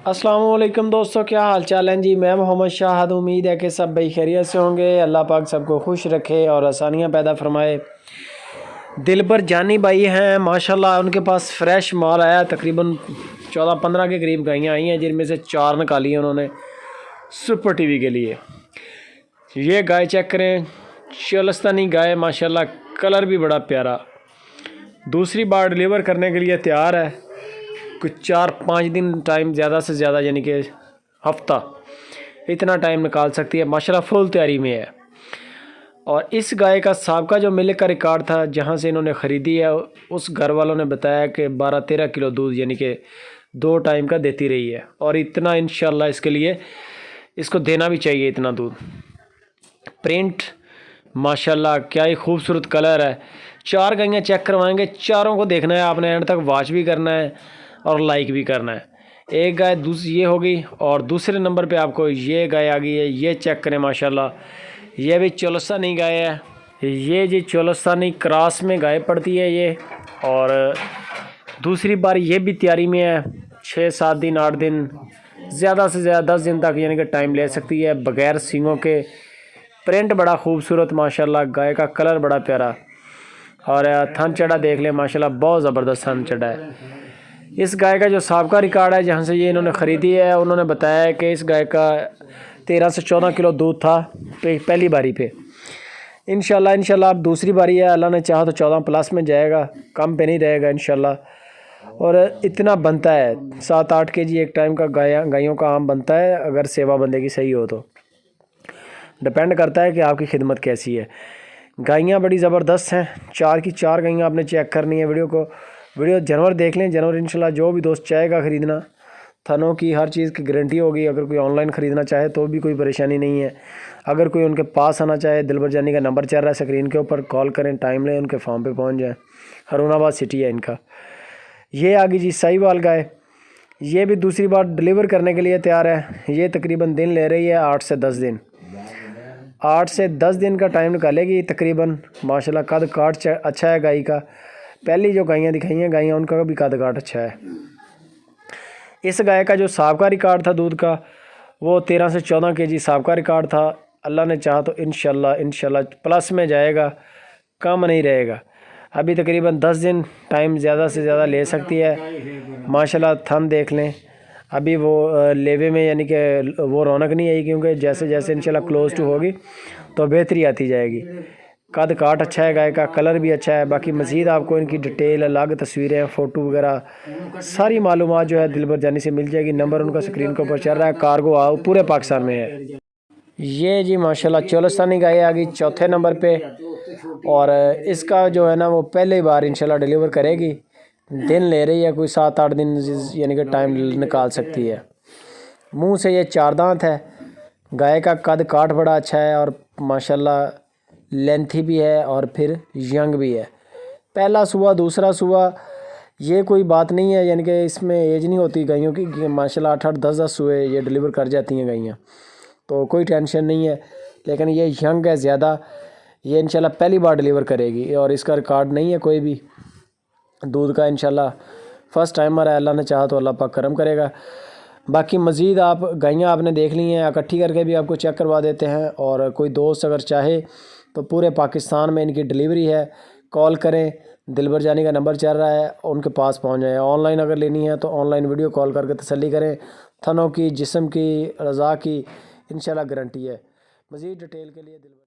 अस्सलाम वालेकुम दोस्तों, क्या हाल चाल हैं जी। मैं मोहम्मद शाहद। उम्मीद है कि सब भाई खैरियत से होंगे। अल्लाह पाक सबको खुश रखे और आसानियाँ पैदा फरमाए। दिलबर जानी भाई हैं माशाल्लाह, उनके पास फ्रेश माल आया। तकरीबन 14-15 के करीब गायें आई हैं, जिनमें से 4 निकाली हैं उन्होंने सुपर टीवी के लिए। ये गाय चेक करें, चलस्तानी गाय माशाल्लाह, कलर भी बड़ा प्यारा। दूसरी बार डिलीवर करने के लिए तैयार है। कुछ 4-5 दिन टाइम, ज़्यादा से ज़्यादा यानी कि हफ्ता, इतना टाइम निकाल सकती है माशाल्लाह, फुल तैयारी में है। और इस गाय का साबका जो मिल्क का रिकॉर्ड था, जहाँ से इन्होंने ख़रीदी है, उस घर वालों ने बताया कि 12-13 किलो दूध यानी कि 2 टाइम का देती रही है। और इतना इंशाल्लाह इसके लिए इसको देना भी चाहिए इतना दूध। प्रिंट माशाल्लाह क्या ही खूबसूरत कलर है। 4 गायें चेक करवाएंगे, चारों को देखना है आपने, एंड तक वॉच भी करना है और लाइक भी करना है। एक गाय ये होगी, और दूसरे नंबर पे आपको ये गाय आ गई है। ये चेक करें माशाल्लाह, ये भी चोलस्तानी गाय है। ये जी चोलस्तानी क्रॉस में गाय पड़ती है ये। और दूसरी बार ये भी तैयारी में है। 6-7 दिन 8 दिन, ज़्यादा से ज़्यादा 10 दिन तक यानी कि टाइम ले सकती है, बग़ैर सींगों के। प्रिंट बड़ा खूबसूरत माशाल्लाह, गाय का कलर बड़ा प्यारा। और थन चढ़ा देख लें माशाल्लाह, बहुत ज़बरदस्त थन चढ़ा है। इस गाय का जो साबका रिकॉर्ड है, जहाँ से ये इन्होंने ख़रीदी है, उन्होंने बताया है कि इस गाय का 13 से 14 किलो दूध था पहली बारी पे। इंशाल्लाह अब दूसरी बारी है, अल्लाह ने चाहा तो 14 प्लस में जाएगा, कम पे नहीं रहेगा इंशाल्लाह। और इतना बनता है 7-8 केजी एक टाइम का गायों का आम बनता है, अगर सेवा बंदे की सही हो तो। डिपेंड करता है कि आपकी खिदमत कैसी है। गायें बड़ी ज़बरदस्त हैं, 4 की 4 गायें आपने चेक करनी है। वीडियो जानवर देख लें। जानवर इंशाल्लाह जो भी दोस्त चाहेगा ख़रीदना, थनों की हर चीज़ की गारंटी होगी। अगर कोई ऑनलाइन ख़रीदना चाहे तो भी कोई परेशानी नहीं है। अगर कोई उनके पास आना चाहे, दिलबर जानी का नंबर चल रहा है स्क्रीन के ऊपर, कॉल करें, टाइम लें, उनके फार्म पे पहुंच जाएं। हरुणाबाद सिटी है इनका। ये आ गई जी साहिवाल गाय। ये भी दूसरी बार डिलीवर करने के लिए तैयार है। ये तकरीबन दिन ले रही है 8 से 10 दिन। 8 से 10 दिन का टाइम निकालेगी तकरीबन। माशाल्लाह कद काट अच्छा है गाय का। पहली जो गायें दिखाई हैं गायें, उनका भी कद काट अच्छा है। इस गाय का जो साबका रिकॉर्ड था दूध का, वो 13 से 14 केजी साबका रिकॉर्ड था। अल्लाह ने चाहा तो इंशाल्लाह प्लस में जाएगा, कम नहीं रहेगा। अभी तकरीबन 10 दिन टाइम ज़्यादा से ज़्यादा ले सकती है। माशाल्लाह थन देख लें, अभी वो लेवे में यानी कि वो रौनक नहीं आई, क्योंकि जैसे जैसे इंशाल्लाह क्लोज टू होगी तो बेहतरी आती जाएगी। कद काट अच्छा है गाय का, कलर भी अच्छा है। बाकी मज़ीद आपको इनकी डिटेल, अलग तस्वीरें, फ़ोटो वगैरह सारी मालूमात जो है दिलबर जानी से मिल जाएगी। नंबर उनका स्क्रीन के ऊपर चल रहा है। कार्गो आओ पूरे पाकिस्तान में है। ये जी माशाल्लाह चोलस्तानी गाय आ गई चौथे नंबर पे। और इसका जो है ना, वो पहली बार इंशाल्लाह डिलीवर करेगी। दिन ले रही है, कोई 7-8 दिन यानी कि टाइम निकाल सकती है। मुँह से ये 4 दांत है। गाय का कद काट बड़ा अच्छा है, और माशाल्लाह लेंथी भी है, और फिर यंग भी है। पहला सुबह, दूसरा सुबह, ये कोई बात नहीं है, यानी कि इसमें एज नहीं होती गायों की। माशाल्लाह 8-8 10-10 सुबह ये डिलीवर कर जाती हैं गायें, तो कोई टेंशन नहीं है। लेकिन ये यंग है ज़्यादा। ये इंशाल्लाह पहली बार डिलीवर करेगी, और इसका रिकॉर्ड नहीं है कोई भी दूध का। इंशाल्लाह फ़र्स्ट टाइमर है। अल्लाह ने चाहा तो अल्लाह पाक करम करेगा। बाकी मज़ीद आप गायें आपने देख ली हैं, इकट्ठी करके भी आपको चेक करवा देते हैं। और कोई दोस्त अगर चाहे तो पूरे पाकिस्तान में इनकी डिलीवरी है। कॉल करें, दिलबर जानी का नंबर चल रहा है, उनके पास पहुंच जाए। ऑनलाइन अगर लेनी है तो ऑनलाइन वीडियो कॉल करके तसल्ली करें। थनों की, जिस्म की, रज़ा की इंशाल्लाह गारंटी है। मज़ीद डिटेल के लिए दिलबर